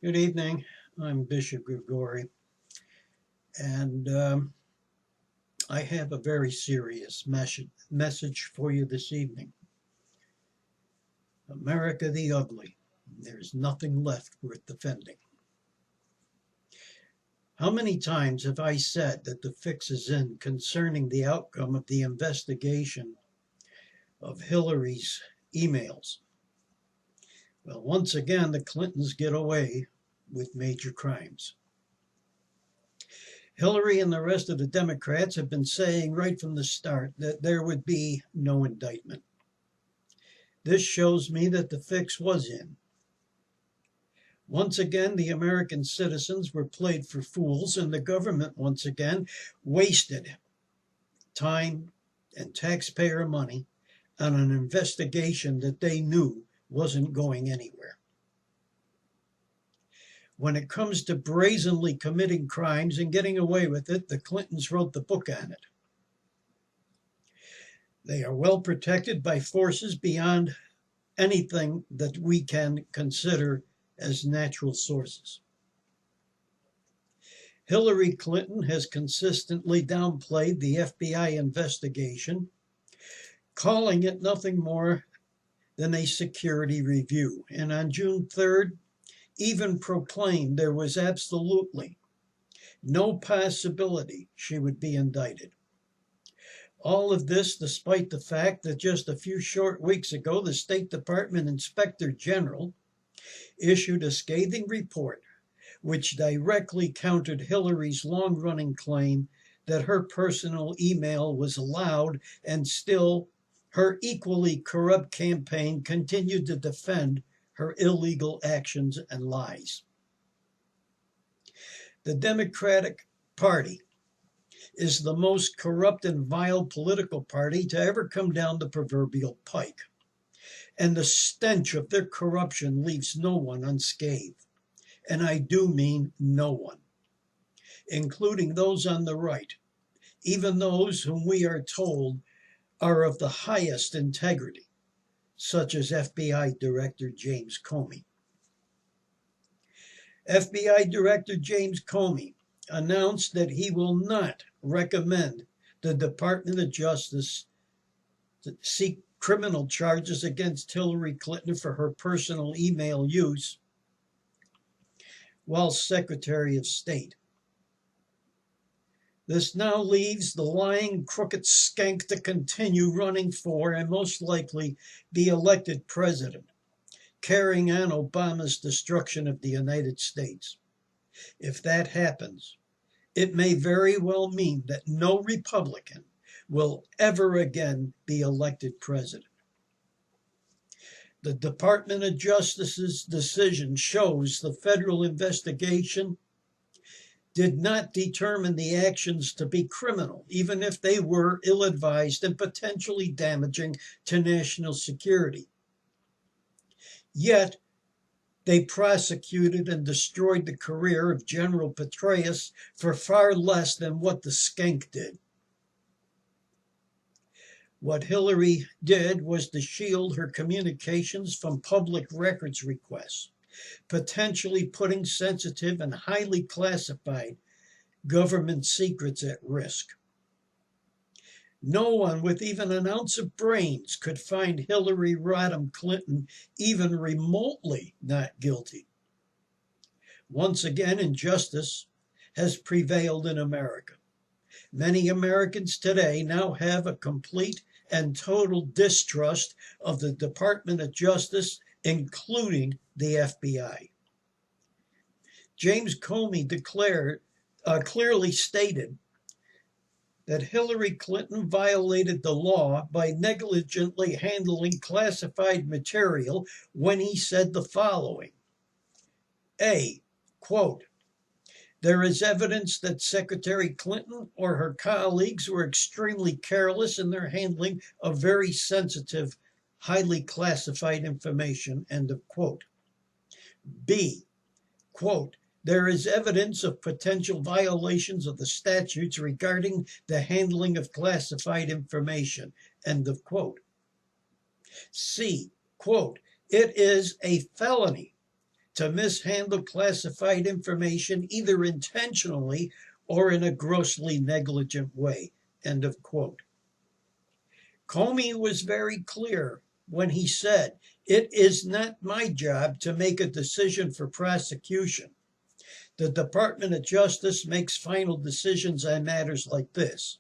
Good evening. I'm Bishop Grigori, and I have a very serious message for you this evening. America the ugly. There's nothing left worth defending. How many times have I said that the fix is in concerning the outcome of the investigation of Hillary's emails? Well, once again, the Clintons get away with major crimes. Hillary and the rest of the Democrats have been saying right from the start that there would be no indictment. This shows me that the fix was in. Once again, the American citizens were played for fools, and the government once again wasted time and taxpayer money on an investigation that they knew wasn't going anywhere. When it comes to brazenly committing crimes and getting away with it, the Clintons wrote the book on it. They are well protected by forces beyond anything that we can consider as natural sources. Hillary Clinton has consistently downplayed the FBI investigation, calling it nothing more than a security review. And on June 3rd, even proclaimed there was absolutely no possibility she would be indicted. All of this despite the fact that just a few short weeks ago, the State Department Inspector General issued a scathing report which directly countered Hillary's long-running claim that her personal email was allowed, and still her equally corrupt campaign continued to defend her illegal actions and lies. The Democratic Party is the most corrupt and vile political party to ever come down the proverbial pike. And the stench of their corruption leaves no one unscathed. And I do mean no one, including those on the right, even those whom we are told are of the highest integrity, such as F.B.I. Director James Comey. F.B.I. Director James Comey announced that he will not recommend the Department of Justice to seek criminal charges against Hillary Clinton for her personal email use while Secretary of State. This now leaves the lying, crooked skank to continue running for and most likely be elected president, carrying on Obama's destruction of the United States. If that happens, it may very well mean that no Republican will ever again be elected president. The Department of Justice's decision shows the federal investigation did not determine the actions to be criminal, even if they were ill-advised and potentially damaging to national security. Yet, they prosecuted and destroyed the career of General Petraeus for far less than what the skank did. What Hillary did was to shield her communications from public records requests, potentially putting sensitive and highly classified government secrets at risk. No one with even an ounce of brains could find Hillary Rodham Clinton even remotely not guilty. Once again, injustice has prevailed in America. Many Americans today now have a complete and total distrust of the Department of Justice, including the FBI. James Comey clearly stated that Hillary Clinton violated the law by negligently handling classified material when he said the following. A, quote, "There is evidence that Secretary Clinton or her colleagues were extremely careless in their handling of very sensitive, highly classified information," end of quote. B, quote, "There is evidence of potential violations of the statutes regarding the handling of classified information," end of quote. C, quote, "It is a felony to mishandle classified information either intentionally or in a grossly negligent way. End of quote. Comey was very clear when he said, "It is not my job to make a decision for prosecution. The Department of Justice makes final decisions on matters like this."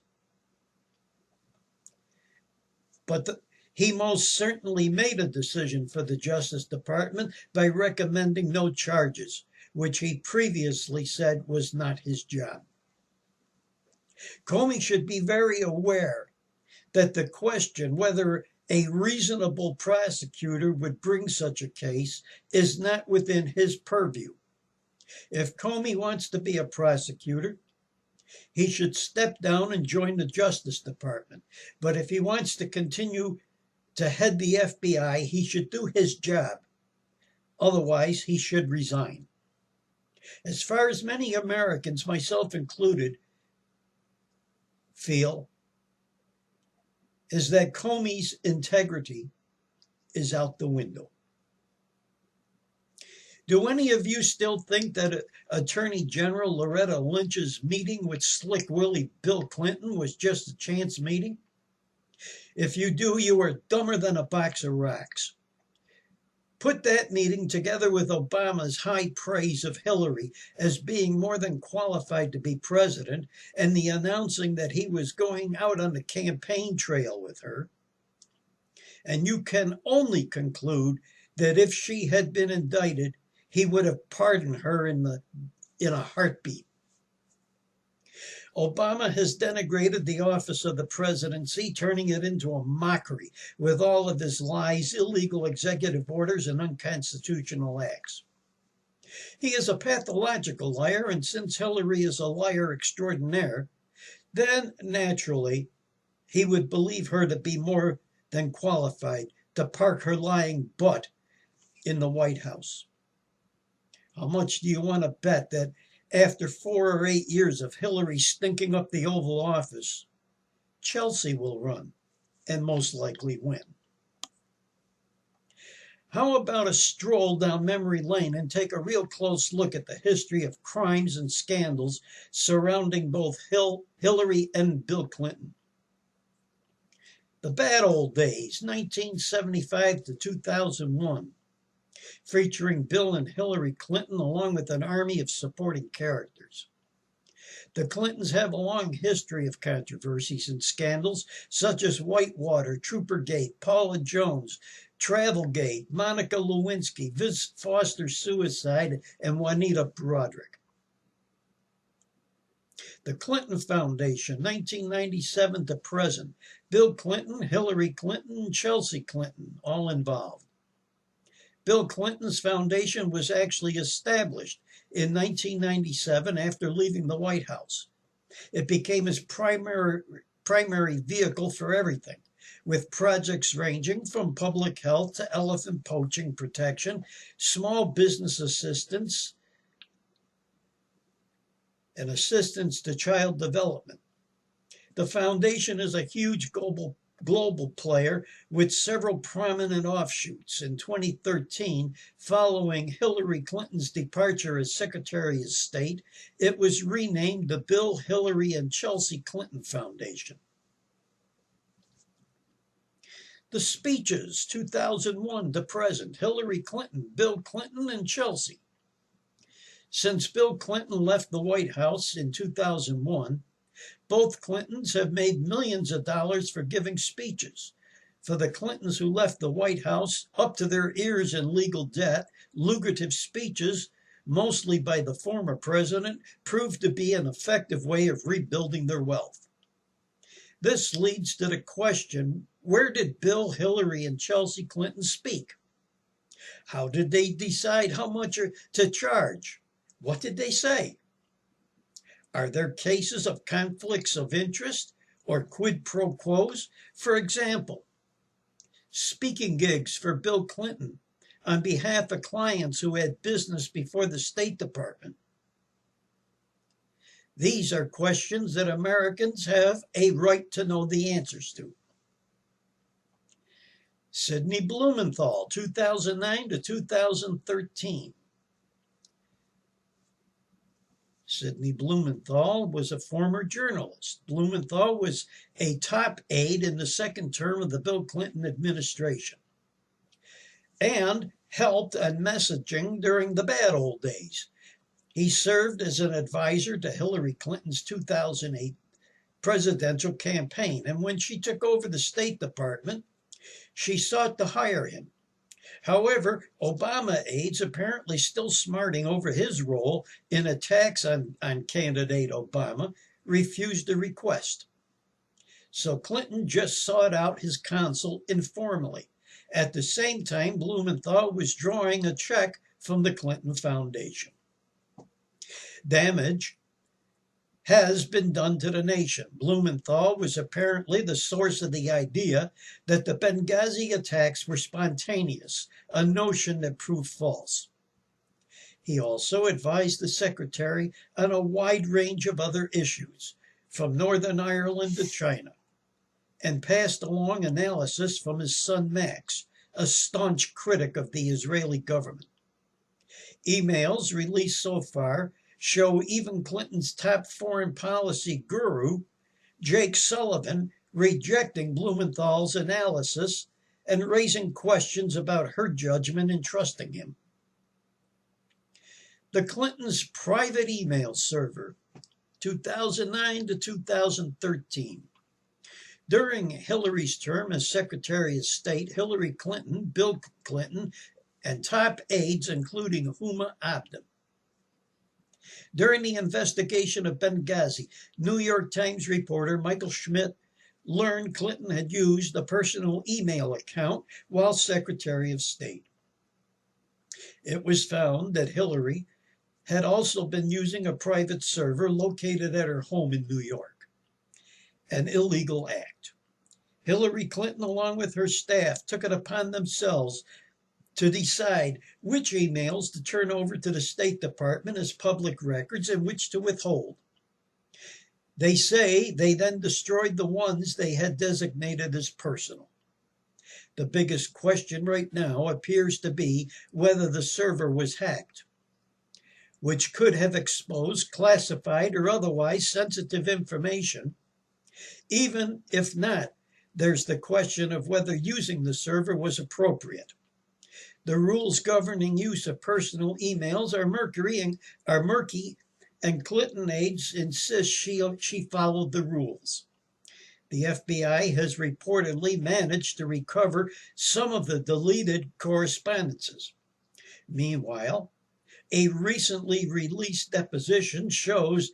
But he most certainly made a decision for the Justice Department by recommending no charges, which he previously said was not his job. Comey should be very aware that the question whether a reasonable prosecutor would bring such a case is not within his purview. If Comey wants to be a prosecutor, he should step down and join the Justice Department. But if he wants to continue to head the FBI, he should do his job. Otherwise, he should resign. As far as many Americans, myself included, feel, is that Comey's integrity is out the window. Do any of you still think that Attorney General Loretta Lynch's meeting with Slick Willie Bill Clinton was just a chance meeting? If you do, you are dumber than a box of rocks. Put that meeting together with Obama's high praise of Hillary as being more than qualified to be president and the announcing that he was going out on the campaign trail with her, and you can only conclude that if she had been indicted, he would have pardoned her in a heartbeat. Obama has denigrated the office of the presidency, turning it into a mockery with all of his lies, illegal executive orders, and unconstitutional acts. He is a pathological liar, and since Hillary is a liar extraordinaire, then naturally he would believe her to be more than qualified to park her lying butt in the White House. How much do you want to bet that after 4 or 8 years of Hillary stinking up the Oval Office, Chelsea will run and most likely win? How about a stroll down memory lane and take a real close look at the history of crimes and scandals surrounding both Hillary and Bill Clinton? The bad old days, 1975 to 2001. Featuring Bill and Hillary Clinton along with an army of supporting characters. The Clintons have a long history of controversies and scandals such as Whitewater, Troopergate, Paula Jones, Travelgate, Monica Lewinsky, Vic Foster's suicide, and Juanita Broderick. The Clinton Foundation, 1997 to present. Bill Clinton, Hillary Clinton, and Chelsea Clinton, all involved. Bill Clinton's foundation was actually established in 1997 after leaving the White House. It became his primary vehicle for everything, with projects ranging from public health to elephant poaching protection, small business assistance, and assistance to child development. The foundation is a huge global player with several prominent offshoots. In 2013, following Hillary Clinton's departure as Secretary of State, it was renamed the Bill, Hillary, and Chelsea Clinton Foundation. The speeches, 2001 to present, Hillary Clinton, Bill Clinton, and Chelsea. Since Bill Clinton left the White House in 2001, both Clintons have made millions of dollars for giving speeches. For the Clintons who left the White House up to their ears in legal debt, lucrative speeches, mostly by the former president, proved to be an effective way of rebuilding their wealth. This leads to the question, where did Bill, Hillary, and Chelsea Clinton speak? How did they decide how much to charge? What did they say? Are there cases of conflicts of interest or quid pro quos? For example, speaking gigs for Bill Clinton on behalf of clients who had business before the State Department. These are questions that Americans have a right to know the answers to. Sidney Blumenthal, 2009 to 2013. Sidney Blumenthal was a former journalist. Blumenthal was a top aide in the second term of the Bill Clinton administration and helped on messaging during the bad old days. He served as an advisor to Hillary Clinton's 2008 presidential campaign, and when she took over the State Department, she sought to hire him. However, Obama aides, apparently still smarting over his role in attacks on candidate Obama, refused the request. So Clinton just sought out his counsel informally. At the same time, Blumenthal was drawing a check from the Clinton Foundation. Damage has been done to the nation. Blumenthal was apparently the source of the idea that the Benghazi attacks were spontaneous, a notion that proved false. He also advised the secretary on a wide range of other issues, from Northern Ireland to China, and passed along analysis from his son Max, a staunch critic of the Israeli government. Emails released so far show even Clinton's top foreign policy guru, Jake Sullivan, rejecting Blumenthal's analysis and raising questions about her judgment in trusting him. The Clintons' private email server, 2009 to 2013. During Hillary's term as Secretary of State, Hillary Clinton, Bill Clinton, and top aides, including Huma Abedin. During the investigation of Benghazi, New York Times reporter Michael Schmidt learned Clinton had used a personal email account while Secretary of State. It was found that Hillary had also been using a private server located at her home in New York, an illegal act. Hillary Clinton, along with her staff, took it upon themselves to decide which emails to turn over to the State Department as public records and which to withhold. They say they then destroyed the ones they had designated as personal. The biggest question right now appears to be whether the server was hacked, which could have exposed classified or otherwise sensitive information. Even if not, there's the question of whether using the server was appropriate. The rules governing use of personal emails are murky, and Clinton aides insist she followed the rules. The FBI has reportedly managed to recover some of the deleted correspondences. Meanwhile, a recently released deposition shows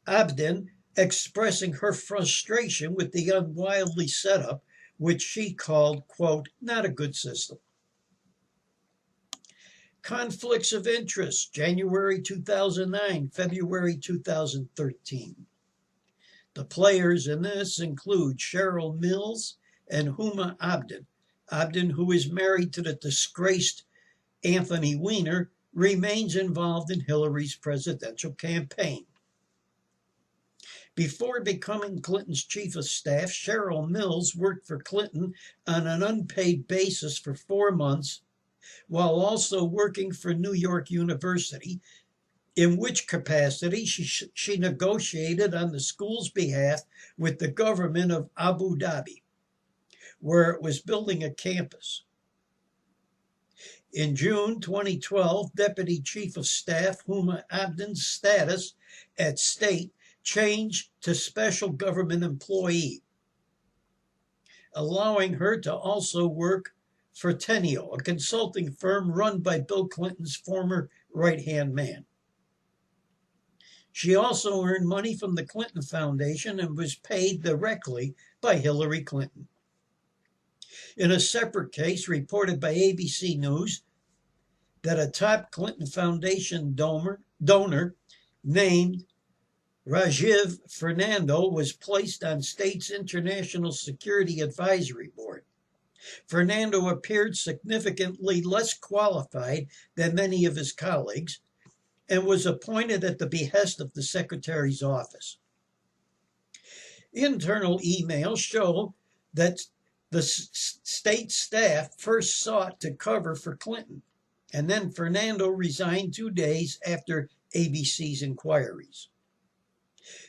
Abedin expressing her frustration with the unwieldy setup, which she called, quote, not a good system. Conflicts of interest, January 2009, February 2013. The players in this include Cheryl Mills and Huma Abedin. Abedin, who is married to the disgraced Anthony Weiner, remains involved in Hillary's presidential campaign. Before becoming Clinton's chief of staff, Cheryl Mills worked for Clinton on an unpaid basis for 4 months, while also working for New York University, in which capacity she negotiated on the school's behalf with the government of Abu Dhabi, where it was building a campus. In June 2012, Deputy Chief of Staff Huma Abedin's status at State changed to Special Government Employee, allowing her to also work for Teneo, a consulting firm run by Bill Clinton's former right-hand man. She also earned money from the Clinton Foundation and was paid directly by Hillary Clinton. In a separate case reported by ABC News, that a top Clinton Foundation donor named Rajiv Fernando was placed on State's International Security Advisory Board. Fernando appeared significantly less qualified than many of his colleagues and was appointed at the behest of the Secretary's office. Internal emails show that the state staff first sought to cover for Clinton, and then Fernando resigned 2 days after ABC's inquiries.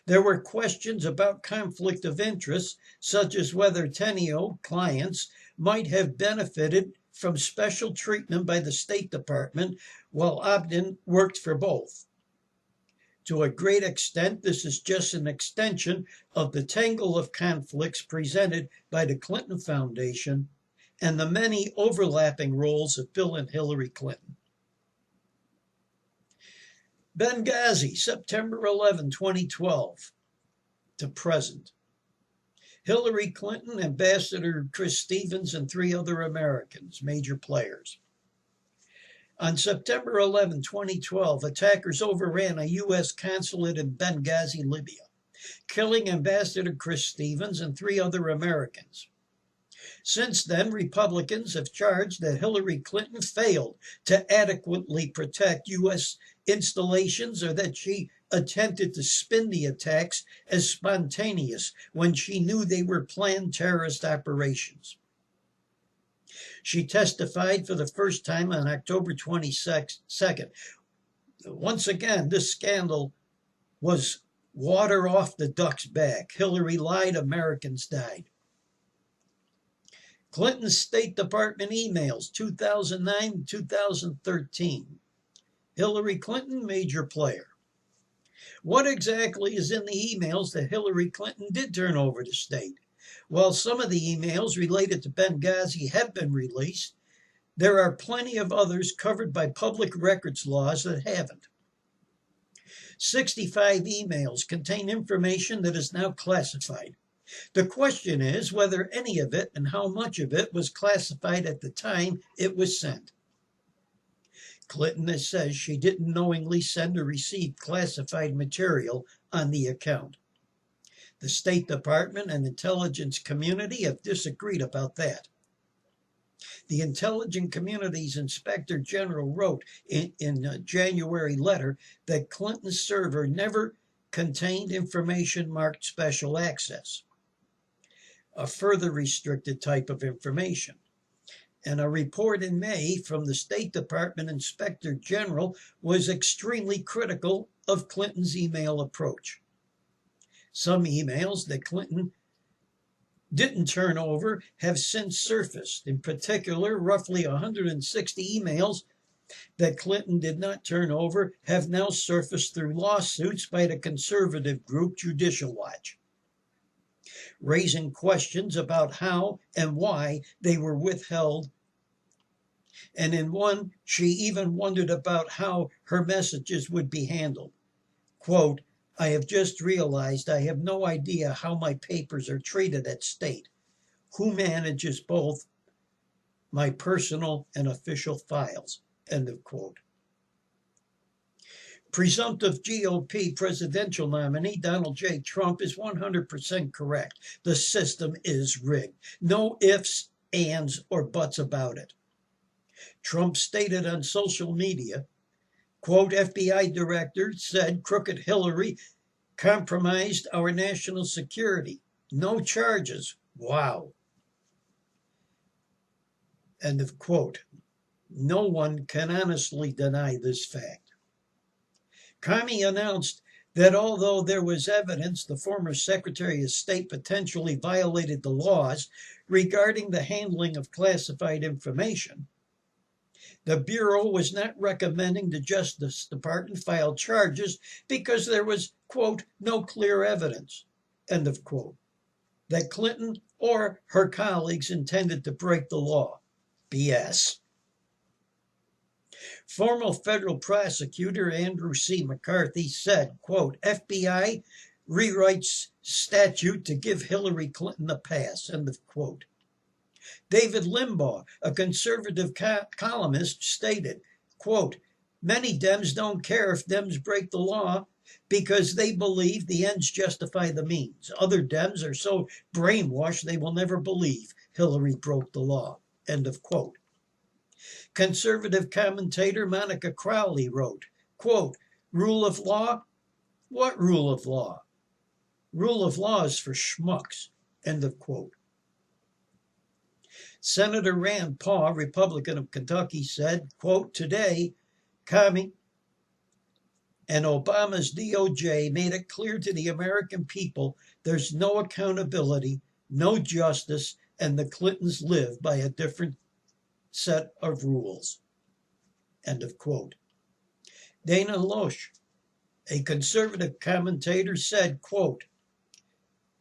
There were questions about conflict of interest, such as whether Tenio clients might have benefited from special treatment by the State Department while Ogden worked for both. To a great extent, this is just an extension of the tangle of conflicts presented by the Clinton Foundation and the many overlapping roles of Bill and Hillary Clinton. Benghazi, September 11, 2012 to present. Hillary Clinton, Ambassador Chris Stevens, and 3 other Americans, major players. On September 11, 2012, attackers overran a U.S. consulate in Benghazi, Libya, killing Ambassador Chris Stevens and 3 other Americans. Since then, Republicans have charged that Hillary Clinton failed to adequately protect U.S. installations or that she attempted to spin the attacks as spontaneous when she knew they were planned terrorist operations. She testified for the first time on October 22nd. Once again, this scandal was water off the duck's back. Hillary lied, Americans died. Clinton's State Department emails, 2009 2013. Hillary Clinton, major player. What exactly is in the emails that Hillary Clinton did turn over to state? While some of the emails related to Benghazi have been released, there are plenty of others covered by public records laws that haven't. 65 emails contain information that is now classified. The question is whether any of it and how much of it was classified at the time it was sent. Clinton says she didn't knowingly send or receive classified material on the account. The State Department and intelligence community have disagreed about that. The intelligence community's inspector general wrote in a January letter that Clinton's server never contained information marked special access, a further restricted type of information. And a report in May from the State Department Inspector General was extremely critical of Clinton's email approach. Some emails that Clinton didn't turn over have since surfaced. In particular, roughly 160 emails that Clinton did not turn over have now surfaced through lawsuits by the conservative group Judicial Watch, raising questions about how and why they were withheld. And in one, she even wondered about how her messages would be handled. Quote, I have just realized I have no idea how my papers are treated at state. Who manages both my personal and official files? End of quote. Presumptive GOP presidential nominee Donald J. Trump is 100% correct. The system is rigged. No ifs, ands, or buts about it. Trump stated on social media, quote, FBI director said crooked Hillary compromised our national security. No charges. Wow. End of quote. No one can honestly deny this fact. Comey announced that although there was evidence the former Secretary of State potentially violated the laws regarding the handling of classified information, the Bureau was not recommending the Justice Department file charges because there was, quote, no clear evidence, end of quote, that Clinton or her colleagues intended to break the law. BS. Former federal prosecutor Andrew C. McCarthy said, quote, FBI rewrites statute to give Hillary Clinton a pass, end of quote. David Limbaugh, a conservative columnist, stated, quote, many Dems don't care if Dems break the law because they believe the ends justify the means. Other Dems are so brainwashed they will never believe Hillary broke the law, end of quote. Conservative commentator Monica Crowley wrote, quote, rule of law? What rule of law? Rule of law is for schmucks, end of quote. Senator Rand Paul, Republican of Kentucky, said, quote, today, Comey And Obama's DOJ made it clear to the American people there's no accountability, no justice, and the Clintons live by a different set of rules. End of quote. Dana Loesch, a conservative commentator, said, quote,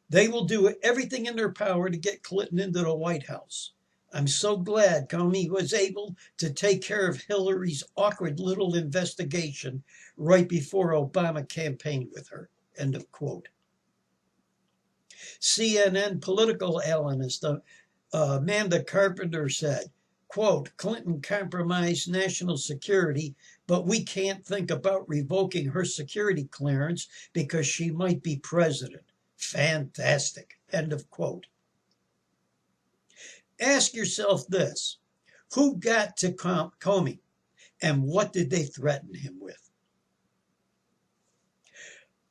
"They will do everything in their power to get Clinton into the White House. I'm so glad Comey was able to take care of Hillary's awkward little investigation right before Obama campaigned with her." End of quote. CNN political analyst Amanda Carpenter said, quote, "Clinton compromised national security, but we can't think about revoking her security clearance because she might be president. Fantastic." End of quote. Ask yourself this: who got to Comey, and what did they threaten him with?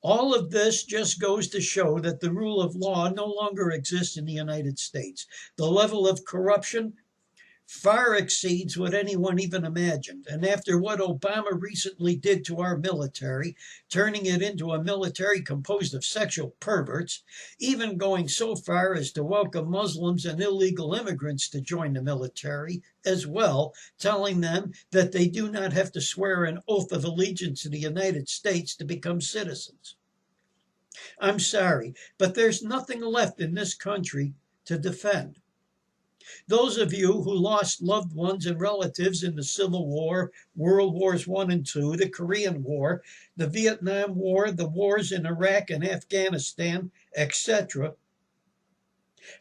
All of this just goes to show that the rule of law no longer exists in the United States. The level of corruption far exceeds what anyone even imagined. And after what Obama recently did to our military, turning it into a military composed of sexual perverts, even going so far as to welcome Muslims and illegal immigrants to join the military as well, telling them that they do not have to swear an oath of allegiance to the United States to become citizens. I'm sorry, but there's nothing left in this country to defend. Those of you who lost loved ones and relatives in the Civil War, World Wars I and II, the Korean War, the Vietnam War, the wars in Iraq and Afghanistan, etc.,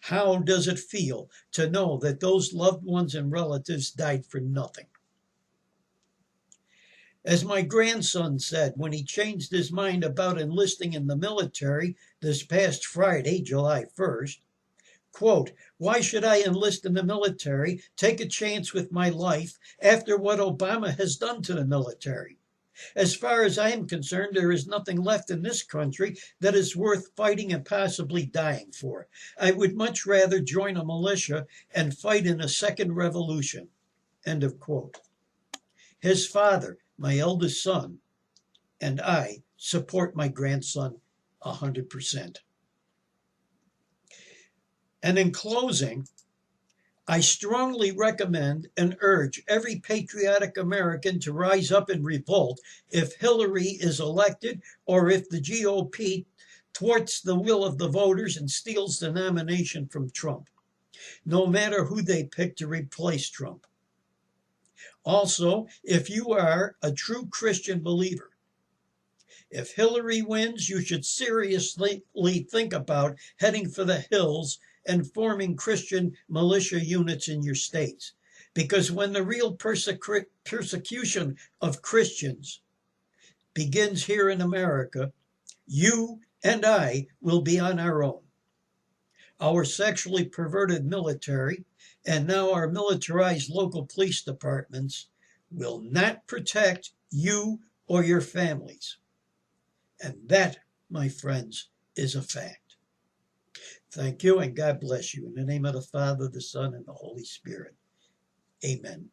how does it feel to know that those loved ones and relatives died for nothing? As my grandson said when he changed his mind about enlisting in the military this past Friday, July 1st, quote, "Why should I enlist in the military, take a chance with my life after what Obama has done to the military? As far as I am concerned, there is nothing left in this country that is worth fighting and possibly dying for. I would much rather join a militia and fight in a second revolution." End of quote. His father, my eldest son, and I support my grandson 100%. And in closing, I strongly recommend and urge every patriotic American to rise up and revolt if Hillary is elected or if the GOP thwarts the will of the voters and steals the nomination from Trump, no matter who they pick to replace Trump. Also, if you are a true Christian believer, if Hillary wins, you should seriously think about heading for the hills and forming Christian militia units in your states. Because when the real persecution of Christians begins here in America, you and I will be on our own. Our sexually perverted military and now our militarized local police departments will not protect you or your families. And that, my friends, is a fact. Thank you, and God bless you. In the name of the Father, the Son, and the Holy Spirit. Amen.